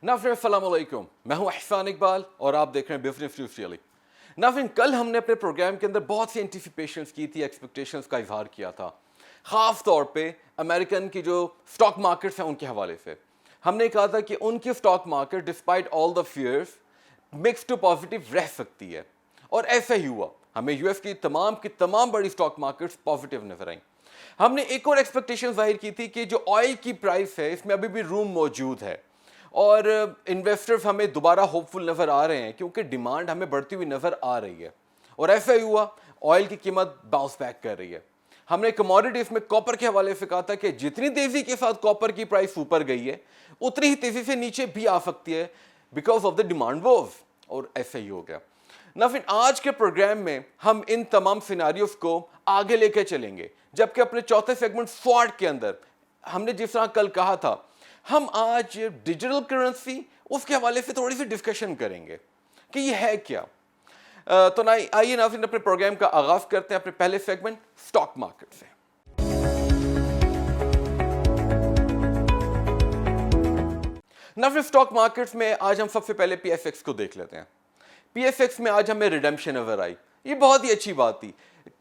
नाज़रीन अस्सलाम वालेकुम, मैं हूं अहसान इकबाल और आप देख रहे हैं बिजनेस न्यूज़ डेली। नाज़रीन, कल हमने अपने प्रोग्राम के अंदर बहुत सी एंटिसिपेशंस की थी, एक्सपेक्टेशंस का इजहार किया था, ख़ास तौर पे अमेरिकन की जो स्टॉक मार्केट्स हैं उनके हवाले से। हमने कहा था कि उनकी stock market despite all the fears mix to positive रह सकती है, और ऐसा ही हुआ। हमें यूएस की तमाम बड़ी स्टॉक मार्केट्स पॉजिटिव नजर आई। हमने एक और एक्सपेक्टेशन जाहिर की थी कि जो ऑयल की प्राइस है इसमें अभी भी रूम मौजूद है, और इन्वेस्टर्स हमें दोबारा होपफुल नज़र आ रहे हैं क्योंकि डिमांड हमें बढ़ती हुई नज़र आ रही है, और ऐसा ही हुआ। ऑयल की कीमत बाउंस बैक कर रही है। हमने कमोडिटीज में कॉपर के हवाले से कहा था कि जितनी तेज़ी के साथ कॉपर की प्राइस ऊपर गई है उतनी ही तेज़ी से नीचे भी आ सकती है because of the demand was, और ऐसा ही हो गया। ना फिर आज के प्रोग्राम में हम इन तमाम सिनारियोस को आगे लेकर चलेंगे, जबकि अपने चौथे सेगमेंट स्वॉट के अंदर हमने जिस तरह कल कहा था, हम आज डिजिटल करेंसी उसके हवाले से थोड़ी सी डिस्कशन करेंगे कि ये है क्या। तो ना आइए ना फिर अपने प्रोग्राम का आगाज करते हैं अपने पहले सेगमेंट स्टॉक मार्केट से। ना फिर स्टॉक मार्केट्स में आज हम सबसे पहले पीएसएक्स को देख लेते हैं। पीएसएक्स में आज हमें रिडेम्पशन नजर आई, ये बहुत ही अच्छी बात थी।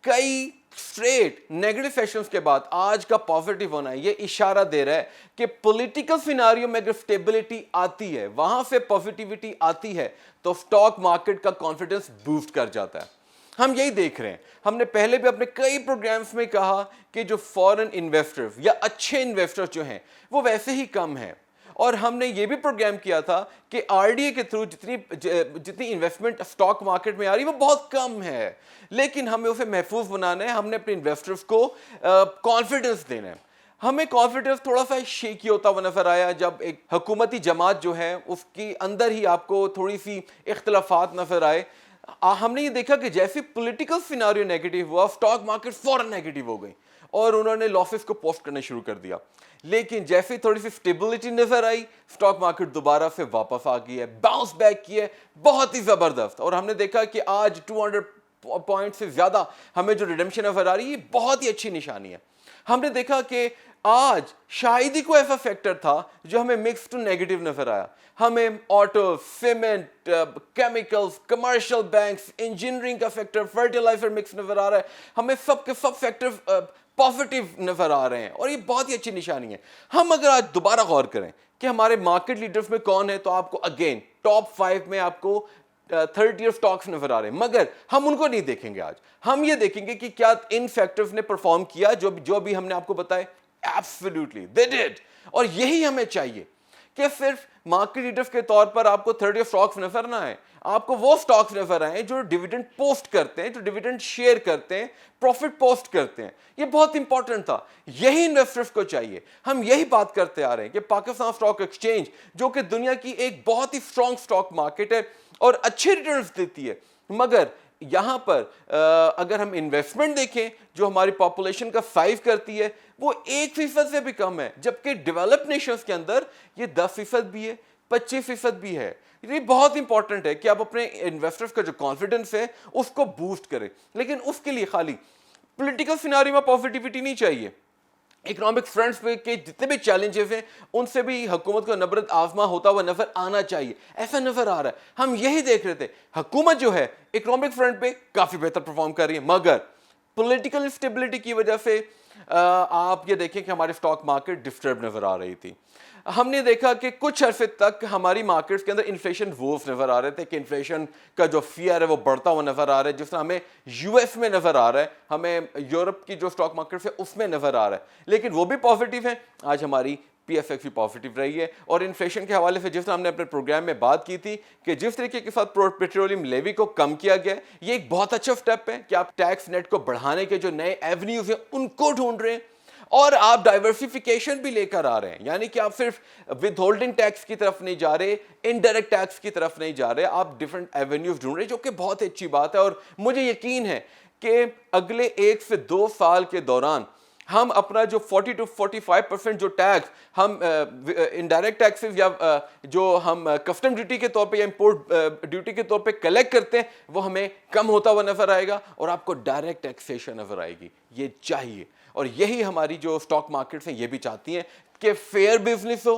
कई स्ट्रेट नेगेटिव सेशंस के बाद आज का पॉजिटिव होना ये इशारा दे रहा है कि पॉलिटिकल सिनारियो में अगर स्टेबिलिटी आती है, वहां से पॉजिटिविटी आती है, तो स्टॉक मार्केट का कॉन्फिडेंस बूस्ट कर जाता है। हम यही देख रहे हैं। हमने पहले भी अपने कई प्रोग्राम्स में कहा कि जो फॉरेन इन्वेस्टर्स या अच्छे इन्वेस्टर्स जो हैं वो वैसे ही कम हैं, और हमने ये भी प्रोग्राम किया था कि आरडीए के थ्रू जितनी इन्वेस्टमेंट स्टॉक मार्केट में आ रही है वो बहुत कम है, लेकिन हमें उसे महफूज बनाना है। हमने अपने इन्वेस्टर्स को कॉन्फिडेंस देना है। हमें कॉन्फिडेंस थोड़ा सा शेकी होता हुआ नजर आया जब एक हुकूमती जमात जो है उसके अंदर ही आपको थोड़ी सी इख्तलाफात नजर आए। हमने ये देखा कि जैसे पॉलिटिकल सिनारियो नेगेटिव हुआ, स्टॉक मार्केट फौरन नेगेटिव हो गई और उन्होंने लॉसेस को पोस्ट करना शुरू कर दिया। लेकिन जैसे थोड़ी सी स्टेबिलिटी नजर आई, स्टॉक मार्केट दोबारा से वापस आ गई है, बाउंस बैक की है बहुत ही जबरदस्त। और हमने देखा कि आज 200 पॉइंट से ज्यादा हमें जो रिडेम्पशन नजर आ रही है बहुत ही अच्छी निशानी है। हमने देखा कि आज शायद ही कोई ऐसा फैक्टर था जो हमें मिक्स टू नेगेटिव नजर आया। हमें auto, cement, chemicals, commercial banks, engineering का फैक्टर, फर्टिलाइजर मिक्स नजर आ रहा है। हमें सब के सब फैक्टर पॉजिटिव नजर आ रहे हैं, और ये बहुत ही अच्छी निशानी है। हम अगर आज दोबारा गौर करें कि हमारे मार्केट लीडर्स में कौन है, तो आपको अगेन टॉप 5 में आपको 30 ईयर स्टॉक्स नजर आ रहे हैं, मगर हम उनको नहीं देखेंगे। आज हम ये देखेंगे कि क्या इन फैक्टर्स ने परफॉर्म किया जो भी हमने आपको बताए। एब्सोल्युटली दे डिड, और यही हमें चाहिए कि सिर्फ मार्केट लीडर्स के तौर पर आपको 30 स्टॉक्स नजर ना आए, आपको वो स्टॉक्स नजर आए जो डिविडेंड पोस्ट करते हैं, जो डिविडेंड शेयर करते हैं, प्रॉफिट पोस्ट करते हैं। ये बहुत इंपॉर्टेंट था, यही इन्वेस्टर्स को चाहिए। हम यही बात करते आ रहे हैं कि पाकिस्तान स्टॉक एक्सचेंज जो कि दुनिया की एक बहुत ही स्ट्रॉन्ग स्टॉक मार्केट है और अच्छे रिटर्न्स देती है, मगर यहां पर अगर हम इन्वेस्टमेंट देखें जो हमारी पॉपुलेशन का 5 करती है वो 1% से भी कम है, जबकि डेवलप्ड नेशंस के अंदर ये 10% भी है, 25% भी है। ये बहुत इंपॉर्टेंट है कि आप अपने इन्वेस्टर्स का जो कॉन्फिडेंस है उसको बूस्ट करें, लेकिन उसके लिए खाली पॉलिटिकल सिनारियो में पॉजिटिविटी नहीं चाहिए। इकोनॉमिक फ्रंट्स पे के जितने भी चैलेंजेस हैं उनसे भी हुकूमत को नबरत आजमा होता हुआ नजर आना चाहिए। ऐसा नजर आ रहा है, हम यही देख रहे थे। हुकूमत जो है इकोनॉमिक फ्रंट पे काफी बेहतर परफॉर्म कर रही है, मगर पॉलिटिकल इंस्टेबिलिटी की वजह से आप ये देखें कि हमारी स्टॉक मार्केट डिस्टर्ब नजर आ रही थी। हमने देखा कि कुछ अरसे तक हमारी मार्केट्स के अंदर इन्फ्लेशन वोव्स नजर आ रहे थे कि इन्फ्लेशन का जो फियर है वो बढ़ता हुआ नजर आ रहा है, जिस तरह हमें यूएस में नजर आ रहा है, हमें यूरोप की जो स्टॉक मार्केट है उसमें नजर आ रहा है, लेकिन वो भी पॉजिटिव है। आज हमारी पीएसएक्स भी पॉजिटिव रही है, और इन्फ्लेशन के हवाले से जिस तरह हमने अपने प्रोग्राम में बात की थी कि जिस तरीके के साथ पेट्रोलियम लेवी को कम किया गया, ये एक बहुत अच्छा स्टेप है कि आप टैक्स नेट को बढ़ाने के जो नए एवेन्यूज हैं उनको ढूंढ रहे हैं, और आप डाइवर्सिफिकेशन भी लेकर आ रहे हैं। यानी कि आप सिर्फ विद होल्डिंग टैक्स की तरफ नहीं जा रहे, इनडायरेक्ट टैक्स की तरफ नहीं जा रहे, आप डिफरेंट एवेन्यूज ढूंढ रहे हैं, जो कि बहुत अच्छी बात है। और मुझे यकीन है कि अगले 1 से 2 साल के दौरान हम अपना जो 40 to 45% जो टैक्स हम इनडायरेक्ट टैक्सेस या जो हम कस्टम ड्यूटी के तौर पे या इंपोर्ट ड्यूटी के तौर पे कलेक्ट करते हैं वो हमें कम होता हुआ नजर आएगा, और आपको डायरेक्ट टैक्सेशन नजर आएगी। ये चाहिए, और यही हमारी जो स्टॉक मार्केट्स हैं ये भी चाहती हैं कि फेयर बिजनेस हो,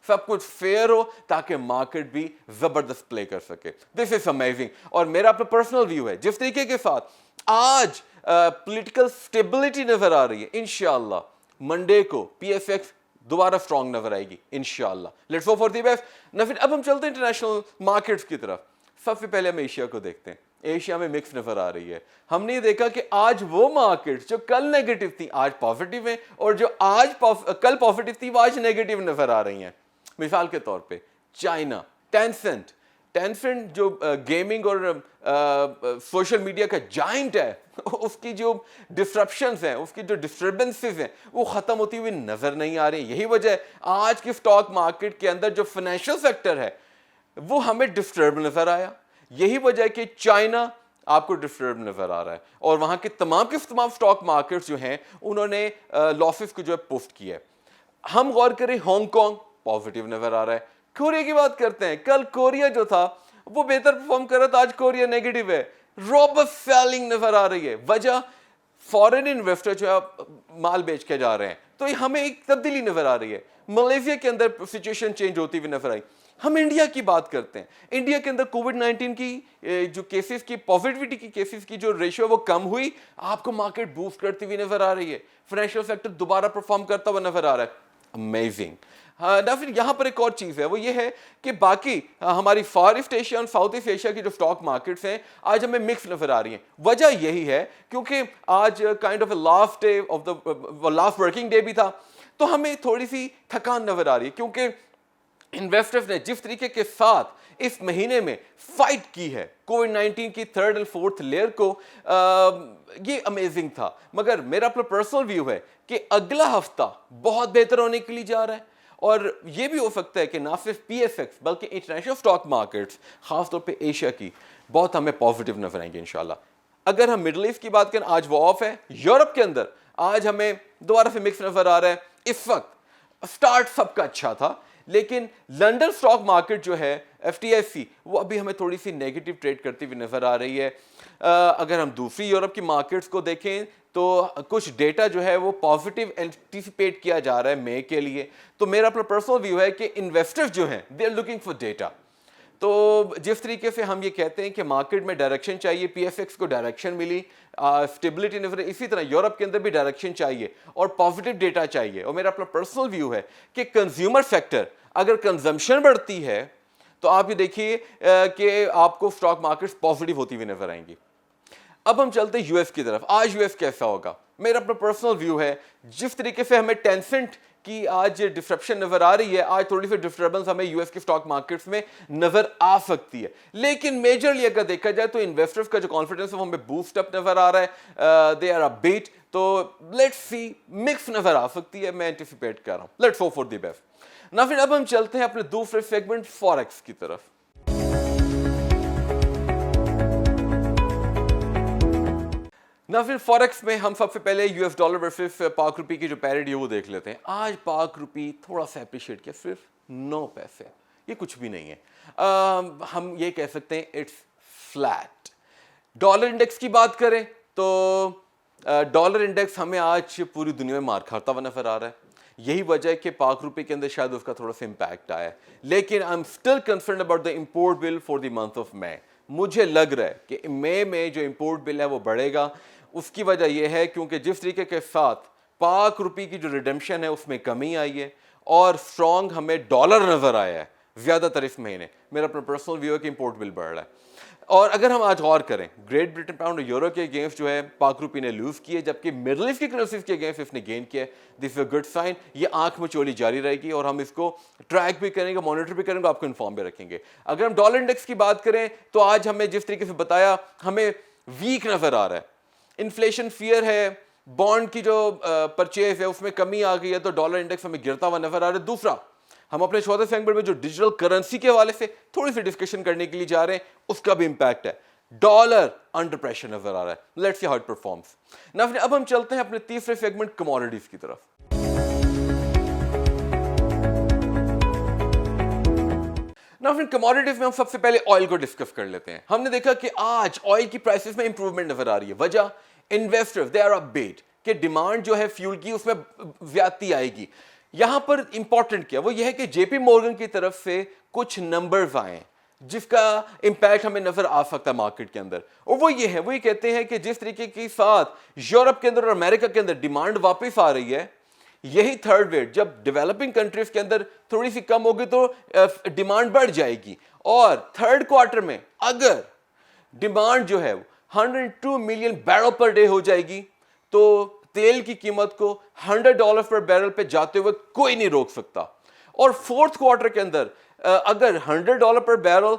सब कुछ फेयर हो ताकि मार्केट भी जबरदस्त प्ले कर सके. This is amazing. और मेरा अपना पर्सनल व्यू है, जिस तरीके के साथ आज पॉलिटिकल स्टेबिलिटी नजर आ रही है, इंशाल्लाह मंडे को पीएफएक्स दोबारा स्ट्रॉन्ग नजर आएगी इंशाल्लाह. Let's go for the best. ना फिर अब हम चलते हैं इंटरनेशनल मार्केट्स की तरफ. सबसे पहले हम एशिया को देखते हैं. एशिया में मिक्स नजर आ रही है. हमने ये देखा कि आज वो मार्केट जो कल नेगेटिव थी आज पॉजिटिव है, और जो आज कल पॉजिटिव थी वो आज नेगेटिव नजर आ रही हैं. मिसाल के तौर पे चाइना, टेंसेंट जो गेमिंग और सोशल मीडिया का जाइंट है, उसकी जो डिस्ट्रप्शंस हैं, उसकी जो डिस्टर्बेंसेस हैं, वो ख़त्म होती हुई नज़र नहीं आ रही. यही वजह है आज की स्टॉक मार्केट के अंदर जो फाइनेंशियल सेक्टर है वो हमें डिस्टर्ब नज़र आया. यही वजह है कि चाइना आपको डिस्टर्ब नज़र आ रहा है, और वहाँ के तमाम स्टॉक मार्केट्स जो हैं उन्होंने लॉसेस को जो है पोस्ट किया है. हम गौर करें, हांगकांग पॉजिटिव नज़र आ रहा है. कोरिया की बात करते हैं, कल कोरिया जो था वो बेहतर परफॉर्म कर रहा था, आज कोरिया नेगेटिव है. रॉबस्ट सेलिंग नजर आ रही है. वजह फॉरेन इन्वेस्टर जो है माल बेच के जा रहे हैं, तो हमें एक तब्दीली नजर आ रही है. मलेशिया के अंदर सिचुएशन चेंज होती हुई नजर आई. हम इंडिया की बात करते हैं. इंडिया के अंदर कोविड-19 की जो केसेस की पॉजिटिविटी की केसेस की जो रेशियो वो कम हुई, आपको मार्केट बूस्ट करती हुई नजर आ रही है. फाइनेंशियल सेक्टर दोबारा परफॉर्म करता हुआ नजर आ रहा है. अमेजिंग. ना फिर यहाँ पर एक और चीज़ है, वो ये है कि बाकी हमारी फार ईस्ट एशिया और साउथ ईस्ट एशिया की जो स्टॉक मार्केट्स हैं आज हमें मिक्स नजर आ रही हैं. वजह यही है क्योंकि आज kind of last day of the last working day भी था, तो हमें थोड़ी सी थकान नजर आ रही है, क्योंकि इन्वेस्टर्स ने जिस तरीके के साथ इस महीने में फाइट की है कोविड-19 की थर्ड एंड फोर्थ लेयर को, ये अमेजिंग था. मगर मेरा अपना पर्सनल व्यू है कि अगला हफ्ता बहुत बेहतर होने के लिए जा रहा है, और ये भी हो सकता है कि ना सिर्फ पीएफएक्स बल्कि इंटरनेशनल स्टॉक मार्केट्स, खासतौर पे एशिया की, बहुत हमें पॉजिटिव नजर आएंगे इंशाल्लाह. अगर हम मिडल ईस्ट की बात करें, आज वो ऑफ है. यूरोप के अंदर आज हमें दोबारा से मिक्स नजर आ रहा है. इस वक्त स्टार्ट सबका अच्छा था, लेकिन लंदन स्टॉक मार्केट जो है FTSE, वो अभी हमें थोड़ी सी नेगेटिव ट्रेड करती हुई नजर आ रही है. अगर हम दूसरी यूरोप की मार्केट्स को देखें तो कुछ डेटा जो है वो पॉजिटिव एंटिसिपेट किया जा रहा है मई के लिए. तो मेरा अपना पर्सनल व्यू है कि इन्वेस्टर्स जो हैं they are looking for data. तो जिस तरीके से हम ये कहते हैं कि मार्केट में डायरेक्शन चाहिए, पीएफएक्स को डायरेक्शन मिली, स्टेबिलिटी नजर, इसी तरह यूरोप के अंदर भी डायरेक्शन चाहिए और पॉजिटिव डेटा चाहिए. और मेरा अपना पर्सनल व्यू है कि कंज्यूमर सेक्टर अगर कंजम्पशन बढ़ती है तो आप ये देखिए कि आपको स्टॉक मार्केट्स पॉजिटिव होती हुई नजर आएंगी. अब हम चलते हैं यूएस की तरफ. आज यूएस कैसा होगा? मेरा अपना पर्सनल व्यू है, जिस तरीके से हमें टेंसेंट की आज डिस्ट्रप्शन नजर आ रही है, आज थोड़ी सी डिस्टर्बेंस हमें यूएस के स्टॉक मार्केट्स में नजर आ सकती है. लेकिन मेजरली अगर देखा जाए तो इन्वेस्टर्स का जो कॉन्फिडेंस है वो हमें बूस्ट अप नजर आ रहा है. They are upbeat. तो लेट्स सी, मिक्स नजर आ सकती है, मैं एंटिसिपेट कर रहा हूं. Let's hope for the best. ना फिर अब हम चलते हैं अपने दूसरे सेगमेंट फॉरेक्स की तरफ. ना फिर फॉरेक्स में हम सबसे पहले यूएस डॉलर वर्सेस पाक रुपी की जो पैरिटी है वो देख लेते हैं. आज पाक रुपी थोड़ा सा एप्रिशिएट किया, सिर्फ 9 पैसे. ये कुछ भी नहीं है. हम ये कह सकते हैं इट्स फ्लैट. डॉलर इंडेक्स की बात करें तो डॉलर इंडेक्स हमें आज पूरी दुनिया में मार खाता हुआ नजर आ रहा है. यही वजह है कि पाक रुपए के अंदर शायद उसका थोड़ा सा इंपैक्ट आया है. लेकिन I am still concerned about the import bill for the month of May. मुझे लग रहा है कि मई में जो इंपोर्ट बिल है वो बढ़ेगा. उसकी वजह यह है क्योंकि जिस तरीके के साथ पाक रुपए की जो रिडेम्पशन है उसमें कमी आई है और स्ट्रॉन्ग हमें डॉलर नजर आया है ज़्यादातर इस महीने. मेरा अपना पर्सनल व्यू है कि इंपोर्ट बिल बढ़ रहा है. और अगर हम आज गौर करें, ग्रेट ब्रिटेन पाउंड और यूरो के अगेंस्ट जो है पाक रुपये ने लूज किए, जबकि मिडल ईस्ट की करेंसीज के अगेंस्ट इसने गेन किया. This is a good sign. ये आंख में चोली जारी रहेगी और हम इसको ट्रैक भी करेंगे, मॉनिटर भी करेंगे, आपको इन्फॉर्म भी रखेंगे. अगर हम डॉलर इंडेक्स की बात करें तो आज हमें जिस तरीके से बताया हमें वीक नजर आ रहा है. इन्फ्लेशन फियर है, बॉन्ड की जो परचेज है उसमें कमी आ गई है, तो डॉलर इंडेक्स हमें गिरता हुआ नजर आ रहा है. दूसरा, हम अपने चौथे सेगमेंट में जो डिजिटल करेंसी के हवाले से थोड़ी सी डिस्कशन करने के लिए जा रहे हैं, उसका भी इंपैक्ट है. डॉलर अंडर प्रेशर नजर आ रहा है. Let's see how it performs. ना अब हम चलते हैं अपने तीसरे सेगमेंट कमोडिटीज की तरफ. ना फिर कमोडिटीज में हम सबसे पहले ऑयल को डिस्कस कर लेते हैं. हमने देखा कि आज ऑयल की प्राइसेस में इंप्रूवमेंट नजर आ रही है. वजह, इन्वेस्टर्स दे आर अपबीट कि डिमांड जो है फ्यूल की उसमें ज्यादती आएगी. یہاں پر امپورٹنٹ کیا وہ یہ ہے کہ جے پی مورگن کی طرف سے کچھ نمبرز آئے جس کا امپیکٹ ہمیں نظر آ سکتا ہے مارکیٹ کے اندر, اور وہ یہ ہے, وہ یہ کہتے ہیں کہ جس طریقے کے ساتھ یورپ کے اندر اور امریکہ کے اندر ڈیمانڈ واپس آ رہی ہے, یہی تھرڈ ویو جب ڈیولپنگ کنٹریز کے اندر تھوڑی سی کم ہوگی تو ڈیمانڈ بڑھ جائے گی, اور تھرڈ کوارٹر میں اگر ڈیمانڈ جو ہے 102 ملین بیرل پر ڈے ہو جائے گی تو تیل کی قیمت کو $100 پر بیرل پہ جاتے ہوئے کوئی نہیں روک سکتا. اور فورتھ کوارٹر کے اندر اگر $100 پر بیرل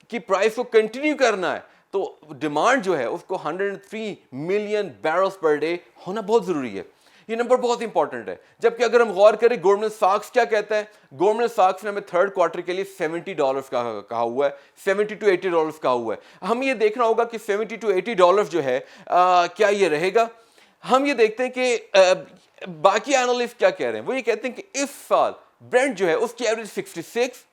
کی پرائس کو کنٹینیو کرنا ہے تو ڈیمانڈ جو ہے اس کو 103 ملین بیرلز پر ڈے ہونا بہت ضروری ہے. یہ نمبر بہت امپورٹنٹ ہے. جبکہ اگر ہم غور کریں گورنمنٹ ساکس کیا کہتا ہے, گورنمنٹ ساکس نے ہمیں تھرڈ کوارٹر کے لیے $70 کا کہا ہوا ہے, $70 to $80 کہا ہوا ہے. ہم یہ دیکھنا ہوگا کہ $70 to $80 جو ہے کیا یہ رہے گا. ہم یہ دیکھتے ہیں کہ باقی اینالسٹ کیا کہہ رہے ہیں, وہ یہ کہتے ہیں کہ اس سال برینٹ جو ہے اس کی ایوریج 66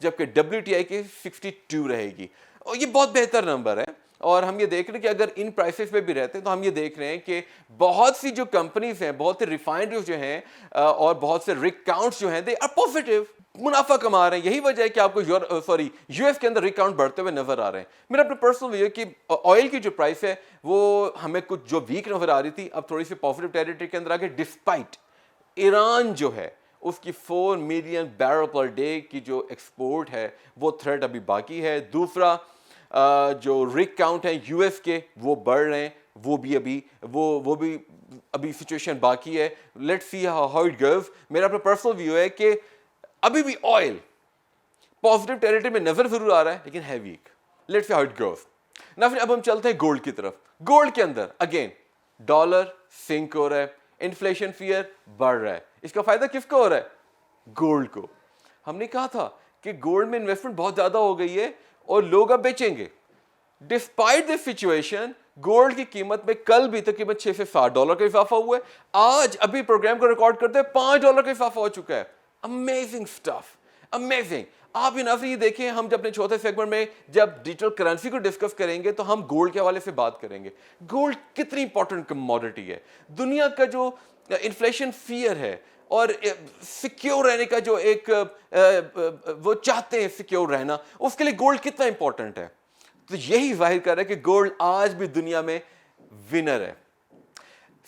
جبکہ WTI کی 62 رہے گی, اور یہ بہت بہتر نمبر ہے. اور ہم یہ دیکھ رہے ہیں کہ اگر ان پرائسز پہ بھی رہتے ہیں تو ہم یہ دیکھ رہے ہیں کہ بہت سی جو کمپنیز ہیں, بہت سے ریفائنریز جو ہیں اور بہت سے ریگ کاؤنٹس جو ہیں دے آر پازیٹیو, منافع کما رہے ہیں. یہی وجہ ہے کہ آپ کو یو ایس کے اندر ریگ کاؤنٹ بڑھتے ہوئے نظر آ رہے ہیں. میرا اپنا پرسنل ویو ہے کہ آئل کی جو پرائس ہے وہ ہمیں کچھ جو ویک نظر آ رہی تھی اب تھوڑی سی پازیٹیو ٹیریٹری کے اندر آ کے, ڈسپائٹ ایران جو ہے اس کی 4 ملین بیرل پر ڈے کی جو ایکسپورٹ ہے وہ تھریٹ ابھی باقی ہے. دوسرا جو ریگ کاؤنٹ ہیں یو ایس کے وہ بڑھ رہے ہیں, وہ بھی ابھی سچویشن باقی ہے. Let's see how it goes. میرا اپنا پرسنل ویو ہے کہ ابھی بھی آئل پازیٹیو ٹیریٹری میں نظر ضرور آ رہا ہے لیکن ہے weak. Let's see how it goes. نہ پھر اب ہم چلتے ہیں گولڈ کی طرف. گولڈ کے اندر اگین ڈالر سنک ہو رہا ہے, انفلیشن فیئر بڑھ رہا ہے. اس کا فائدہ کس کو ہو رہا ہے؟ گولڈ کو. ہم نے کہا تھا کہ گولڈ میں انویسٹمنٹ بہت زیادہ ہو گئی ہے اور لوگ اب بیچیں گے. ڈسپائٹ دس سچویشن گولڈ کی قیمت میں کل بھی تقریباً $6 سے $7 کا اضافہ ہوا ہے. آج ابھی پروگرام کو ریکارڈ کرتے ہیں $5 کا اضافہ ہو چکا ہے. Amazing stuff, amazing. آپ یہ دیکھیں, ہم جب اپنے چوتھے سیگمنٹ میں جب ڈیجیٹل کرنسی کو ڈسکس کریں گے تو ہم گولڈ کے حوالے سے بات کریں گے. گولڈ کتنی امپورٹنٹ کموڈٹی ہے. دنیا کا جو انفلیشن فیئر ہے اور سیکیور رہنے کا جو ایک وہ چاہتے ہیں سیکیور رہنا, اس کے لیے گولڈ کتنا امپورٹنٹ ہے. تو یہی ظاہر کر رہا ہے کہ گولڈ آج بھی دنیا میں ونر ہے.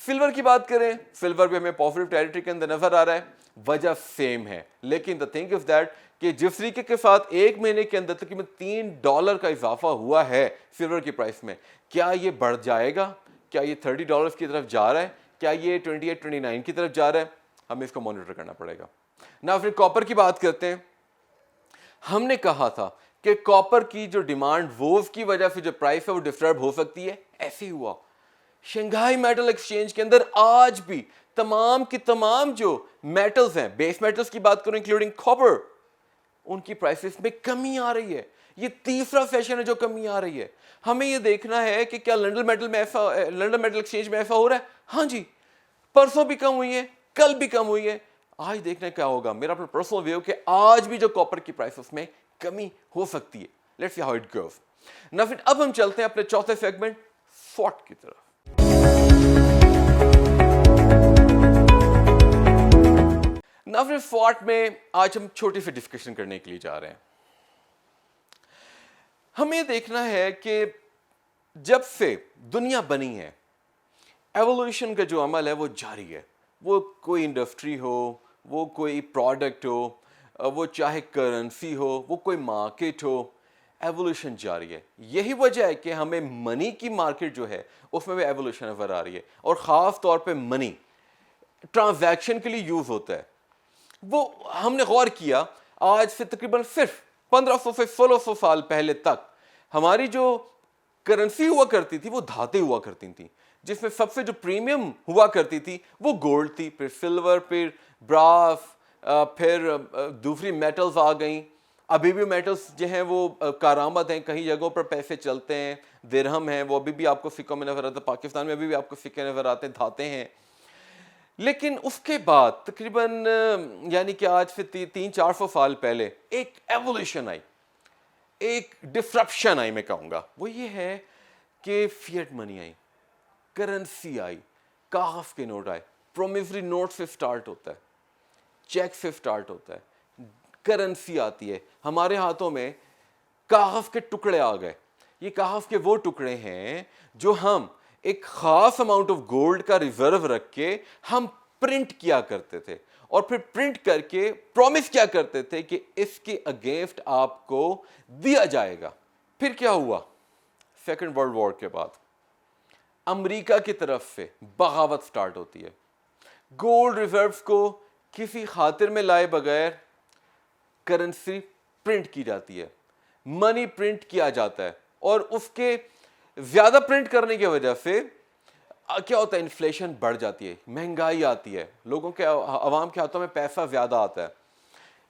سلور کی بات کریں, سلور بھی ہمیں پازیٹیو ٹیریٹری کے اندر نظر آ رہا ہے. وجہ سیم ہے, لیکن دا تھنگ از دیٹ کہ جس طریقے کے ساتھ ایک مہینے کے اندر تقریباً $3 کا اضافہ ہوا ہے سلور کی پرائس میں, کیا یہ بڑھ جائے گا؟ کیا یہ $30 کی طرف جا رہا ہے؟ کیا یہ 28-29 کی طرف جا رہا ہے؟ ہمیں اس کو مانیٹر کرنا پڑے گا. نہ پھر کاپر کی بات کرتے ہیں. ہم نے کہا تھا کہ کاپر کی جو ڈیمانڈ ووز کی وجہ سے جو پرائس ہے وہ ڈسٹرب ہو سکتی ہے. ایسے ہی ہوا. شنگھائی میٹل ایکسچینج کے اندر آج بھی تمام کی تمام جو میٹلز ہیں, بیس میٹلز کی بات کریں انکلوڈنگ کاپر, ان کی پرائسز میں کمی آ رہی ہے. یہ تیسرا سیشن ہے جو کمی آ رہی ہے. ہمیں یہ دیکھنا ہے کہ کیا لنڈن میٹل ایکسچینج میں ایسا ہو رہا ہے. ہاں جی, پرسوں بھی کم ہوئی ہے, کل بھی کم ہوئی ہے. آج دیکھنا کیا ہوگا. میرا اپنا پرسنل ویو کہ آج بھی جو کاپر کی پرائسز میں کمی ہو سکتی ہے. Let's see how it goes. نا پھر اب ہم چلتے ہیں اپنے چوتھے سیگمنٹ فوٹ کی طرف. نا پھر فوٹ میں آج ہم چھوٹی سی ڈسکشن کرنے کے لیے جا رہے ہیں. ہمیں دیکھنا ہے کہ جب سے دنیا بنی ہے ایوولوشن کا جو عمل ہے وہ جاری ہے. وہ کوئی انڈسٹری ہو, وہ کوئی پروڈکٹ ہو, وہ چاہے کرنسی ہو, وہ کوئی مارکیٹ ہو, ایوولوشن جاری ہے. یہی وجہ ہے کہ ہمیں منی کی مارکیٹ جو ہے اس میں بھی ایوولوشن نظر آ رہی ہے. اور خاص طور پہ منی ٹرانزیکشن کے لیے یوز ہوتا ہے. وہ ہم نے غور کیا آج سے تقریباً صرف 1500 سے 1600 سال پہلے تک ہماری جو کرنسی ہوا کرتی تھی وہ دھاتیں ہوا کرتی تھیں, جس میں سب سے جو پریمیم ہوا کرتی تھی وہ گولڈ تھی, پھر سلور, پھر براس, پھر دوسری میٹلز آ گئیں. ابھی بھی میٹلز جو ہیں وہ کارآمد ہیں, کئی جگہوں پر پیسے چلتے ہیں. درہم ہیں وہ ابھی بھی آپ کو سکوں میں نظر آتا ہے, پاکستان میں ابھی بھی آپ کو سکے نظر آتے ہیں, دھاتیں ہیں. لیکن اس کے بعد تقریباً یعنی کہ آج سے 300-400 سال پہلے ایک ایوولوشن آئی, ایک ڈسرپشن آئی میں کہوں گا. وہ یہ ہے کہ فیٹ منی آئی, کرنسی آئی, کاغذ کے نوٹ آئے. پرومیسری نوٹ سے سٹارٹ ہوتا ہے. چیک سے سٹارٹ ہوتا ہے, کرنسی آتی ہے, ہمارے ہاتھوں میں کاغذ کے ٹکڑے آ گئے. یہ کاغذ کے وہ ٹکڑے ہیں جو ہم ایک خاص اماؤنٹ آف گولڈ کا ریزرو رکھ کے ہم پرنٹ کیا کرتے تھے, اور پھر پرنٹ کر کے پرومس کیا کرتے تھے کہ اس کے اگینسٹ آپ کو دیا جائے گا. پھر کیا ہوا؟ سیکنڈ ورلڈ وار کے بعد امریکہ کی طرف سے بغاوت سٹارٹ ہوتی ہے. گولڈ ریزروز کو کسی خاطر میں لائے بغیر کرنسی پرنٹ کی جاتی ہے, منی پرنٹ کیا جاتا ہے, اور اس کے زیادہ پرنٹ کرنے کی وجہ سے کیا ہوتا ہے؟ انفلیشن بڑھ جاتی ہے, مہنگائی آتی ہے, لوگوں کے عوام کے ہاتھوں میں پیسہ زیادہ آتا ہے.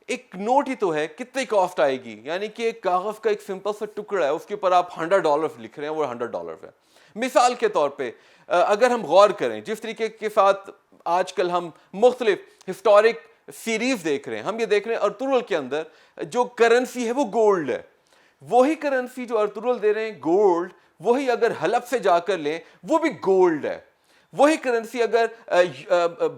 ایک نوٹ ہی تو ہے, کتنی کاسٹ آئے گی؟ یعنی کہ ایک کاغذ کا ایک سمپل سا ٹکڑا ہے, اس کے اوپر آپ $100 لکھ رہے ہیں, وہ $100 ہے. مثال کے طور پہ اگر ہم غور کریں, جس طریقے کے ساتھ آج کل ہم مختلف ہسٹورک سیریز دیکھ رہے ہیں, ہم یہ دیکھ رہے ہیں ارطغرل کے اندر جو کرنسی ہے وہ گولڈ ہے. وہی کرنسی جو ارطغرل دے رہے ہیں گولڈ, وہی اگر حلب سے جا کر لیں وہ بھی گولڈ ہے. وہی کرنسی اگر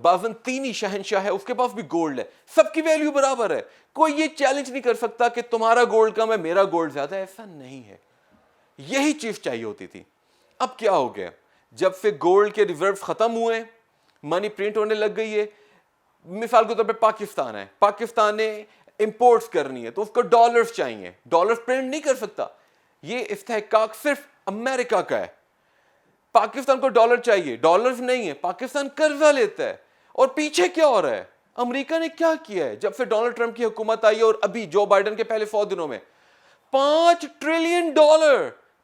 بازنطینی شہنشاہ ہے اس کے پاس بھی گولڈ ہے. سب کی ویلیو برابر ہے. کوئی یہ چیلنج نہیں کر سکتا کہ تمہارا گولڈ کم ہے میرا گولڈ زیادہ ہے. ایسا نہیں ہے. یہی چیز چاہیے ہوتی تھی. اب کیا ہو گیا؟ جب سے گولڈ کے ریزرو ختم ہوئے, منی پرنٹ ہونے لگ گئی ہے. مثال کے طور پہ پاکستان ہے, پاکستان نے امپورٹس کرنی ہے تو اس کو ڈالرز چاہیے. ڈالرز پرنٹ نہیں کر سکتا. یہ استحقاق صرف امریکہ کا ہے. پاکستان کو ڈالر چاہیے, ڈالرز نہیں ہے, پاکستان قرضہ لیتا ہے. اور پیچھے کیا ہو رہا ہے؟ امریکہ نے کیا کیا ہے جب سے ڈونلڈ ٹرمپ کی حکومت آئی ہے, اور ابھی جو بائیڈن کے پہلے 100 دنوں میں $5 ٹریلین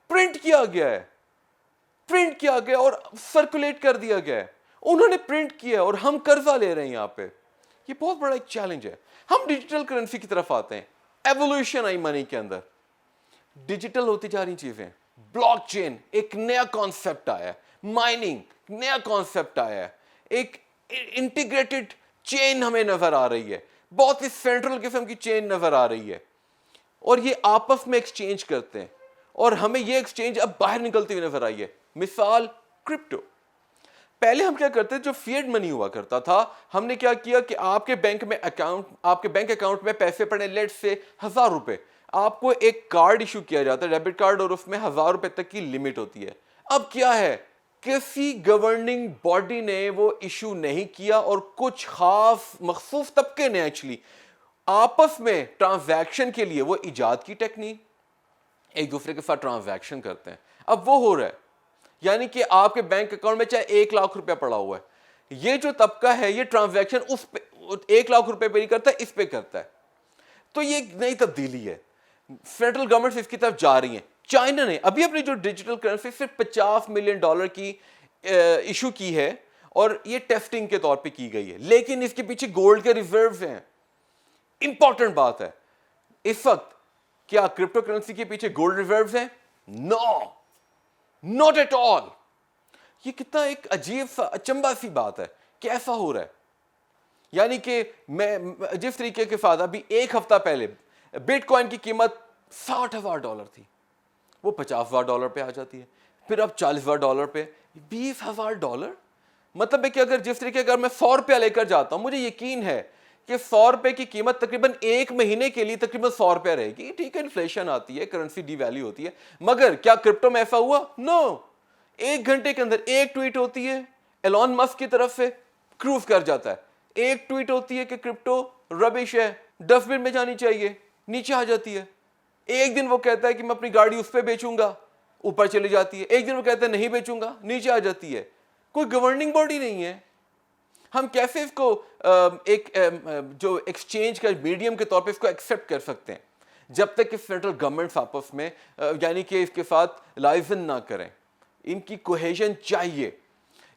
پرنٹ کیا گیا ہے. پرنٹ کیا گیا اور سرکولیٹ کر دیا گیا ہے. انہوں نے پرنٹ کیا اور ہم قرضہ لے رہے ہیں یہاں پہ. یہ بہت بڑا ایک چیلنج ہے. ہم ڈیجیٹل کرنسی کی طرف آتے ہیں. ایوولوشن آئی منی کے اندر, ڈیجیٹل ہوتی جا رہی چیزیں. بلاک چین ایک نیا کانسیپٹ آیا ہے, مائننگ نیا کانسیپٹ آیا ہے, ایک انٹیگریٹڈ چین ہمیں نظر آ رہی ہے, بہت ہی سینٹرل قسم کی چین نظر آ رہی ہے, اور یہ آپس میں ایکسچینج کرتے ہیں, اور ہمیں یہ ایکسچینج اب باہر نکلتی ہوئی نظر آئی ہے. مثال کرپٹو. پہلے ہم کیا کرتے جو فیٹ منی ہوا کرتا تھا, ہم نے کیا کیا کہ آپ کے بینک اکاؤنٹ میں پیسے پڑے لیٹ سے $1000, آپ کو ایک کارڈ ایشو کیا جاتا ہے, ڈیبٹ کارڈ, اور اس میں $1000 تک کی لمٹ ہوتی ہے. اب کیا ہے, کسی گورننگ باڈی نے وہ ایشو نہیں کیا, اور کچھ خاص مخصوص طبقے نے ایکچولی آپس میں ٹرانزیکشن کے لیے وہ ایجاد کی ٹیکنیک, ایک دوسرے کے ساتھ ٹرانزیکشن کرتے ہیں. اب وہ ہو رہا ہے, یعنی کہ آپ کے بینک اکاؤنٹ میں چاہے $1,00,000 پڑا ہوا ہے, یہ جو طبقہ ہے یہ ٹرانزیکشن اس پہ $1,00,000 پہ نہیں کرتا, اس پہ کرتا ہے. تو یہ ایک نئی تبدیلی ہے. فیڈرل گورنمنٹ اس کی طرف جا رہی ہیں. چائنا نے ابھی اپنی جو ڈیجیٹل کرنسی صرف $50 ملین کی ایشو کی ہے, اور یہ ٹیسٹنگ کے طور پہ کی گئی ہے, لیکن اس کے پیچھے گولڈ کے ریزروز ہیں. امپورٹنٹ بات ہے اس وقت, کیا کرپٹو کرنسی کے پیچھے گولڈ ریزروز ہیں؟ نو, ناٹ ایٹ آل. یہ کتنا ایک عجیب سا اچنبھا سی بات ہے کہ ایسا ہو رہا ہے. یعنی کہ میں جس طریقے کے ساتھ ابھی ایک ہفتہ پہلے بٹ کوائن کی قیمت $60,000 تھی, وہ $50,000 پہ آ جاتی ہے, پھر اب $40,000 پہ, $20,000. مطلب ہے کہ اگر جس طریقے اگر میں $100 لے کر جاتا ہوں, مجھے یقین ہے کہ $100 کی قیمت تقریباً ایک مہینے کے لیے تقریباً $100 رہے گی. ٹھیک ہے, انفلیشن آتی ہے, کرنسی ڈی ویلیو ہوتی ہے, مگر کیا کرپٹو میں ایسا ہوا؟ نو. 1 گھنٹے کے اندر ایک ٹویٹ ہوتی ہے ایلون مسک کی طرف سے, کروز کر جاتا ہے. ایک ٹویٹ ہوتی ہے کہ کرپٹو ربش ہے, ڈسٹ بن میں جانی چاہیے, نیچے آ جاتی ہے. ایک دن وہ کہتا ہے کہ میں اپنی گاڑی اس پہ بیچوں گا, اوپر چلی جاتی ہے. ایک دن وہ کہتا ہے نہیں بیچوں گا, نیچے آ جاتی ہے. کوئی گورننگ باڈی نہیں ہے. ہم کیسے اس کو ایک جو ایکسچینج کا میڈیم کے طور پہ اس کو ایکسیپٹ کر سکتے ہیں, جب تک کہ فیڈرل گورنمنٹ آپس میں یعنی کہ اس کے ساتھ لائزن نہ کریں. ان کی کوہیژن چاہیے,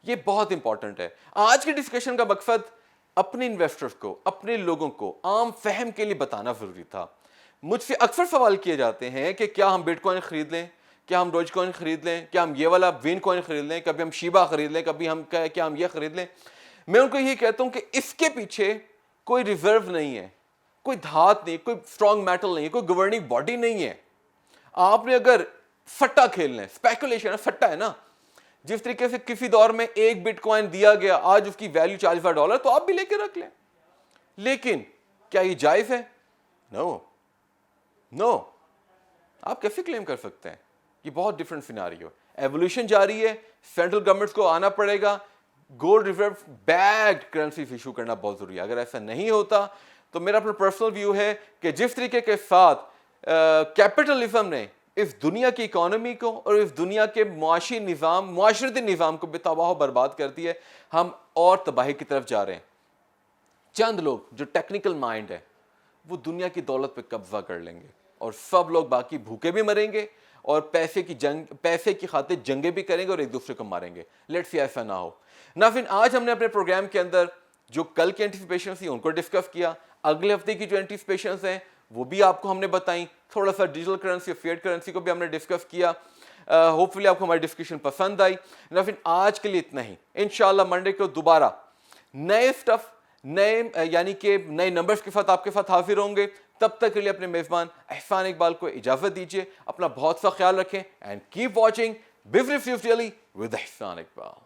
یہ بہت امپورٹنٹ ہے. آج کی ڈسکشن کا مقصد اپنے انویسٹرز کو, اپنے لوگوں کو عام فہم کے لیے بتانا ضروری تھا. مجھ سے اکثر سوال کیے جاتے ہیں کہ کیا ہم بٹ کوائن خرید لیں, کیا ہم ڈوج کوائن خرید لیں, کیا ہم یہ والا وین کوائن خرید لیں, کبھی ہم شیبا خرید لیں, کبھی ہم کیا ہم یہ خرید لیں. میں ان کو یہ کہتا ہوں کہ اس کے پیچھے کوئی ریزرو نہیں ہے, کوئی دھات نہیں, کوئی اسٹرانگ میٹل نہیں ہے, کوئی گورننگ باڈی نہیں ہے. آپ نے اگر سٹا کھیلنا ہے, اسپیکولیشن ہے, سٹا ہے نا, جس طریقے سے کسی دور میں ایک بٹ کوائن دیا گیا, آج اس کی ویلیو $40,000, تو آپ بھی لے کے رکھ لیں. لیکن کیا یہ جائز ہے؟ نو. آپ کیسے کلیم کر سکتے ہیں؟ یہ بہت ڈفرنٹ سیناریو. ایولیوشن جاری ہے, سینٹرل گورنمنٹس کو آنا پڑے گا, gold reserve backed currencies issue کرنا بہت ضروری ہے. اگر ایسا نہیں ہوتا تو میرا اپنا پرسنل ویو ہے کہ جس طریقے کے ساتھ کیپٹلزم نے اس دنیا کی اکانومی کو اور اس دنیا کے معاشرتی نظام کو بے تباہ و برباد کر دیا ہے, ہم اور تباہی کی طرف جا رہے ہیں. چند لوگ جو ٹیکنیکل مائنڈ ہے وہ دنیا کی دولت پہ قبضہ کر لیں گے اور سب لوگ باقی بھوکے بھی مریں گے اور پیسے کی خاطر جنگیں بھی کریں گے اور ایک دوسرے کو ماریں گے. لیٹس سی ایسا نہ ہو. ناظرین, آج ہم نے اپنے پروگرام کے اندر جو کل کی اینٹیسپیشنز تھی ان کو ڈسکس کیا, اگلے ہفتے کی جو اینٹیسپیشنز ہیں وہ بھی آپ کو ہم نے بتائیں, تھوڑا سا ڈیجیٹل کرنسی اور فیٹ کرنسی کو بھی ہم نے ڈسکس کیا. ہوپ فلی آپ کو ہماری ڈسکشن پسند آئی. ناظرین, آج کے لیے اتنا ہی. انشاءاللہ منڈے کو دوبارہ نئے اسٹف, یعنی کہ نئے نمبرز کے ساتھ آپ کے ساتھ حاضر ہوں گے. تب تک کے لیے اپنے میزبان احسان اقبال کو اجازت دیجیے. اپنا بہت سا خیال رکھیں and keep watching business news daily with Ahsan Iqbal.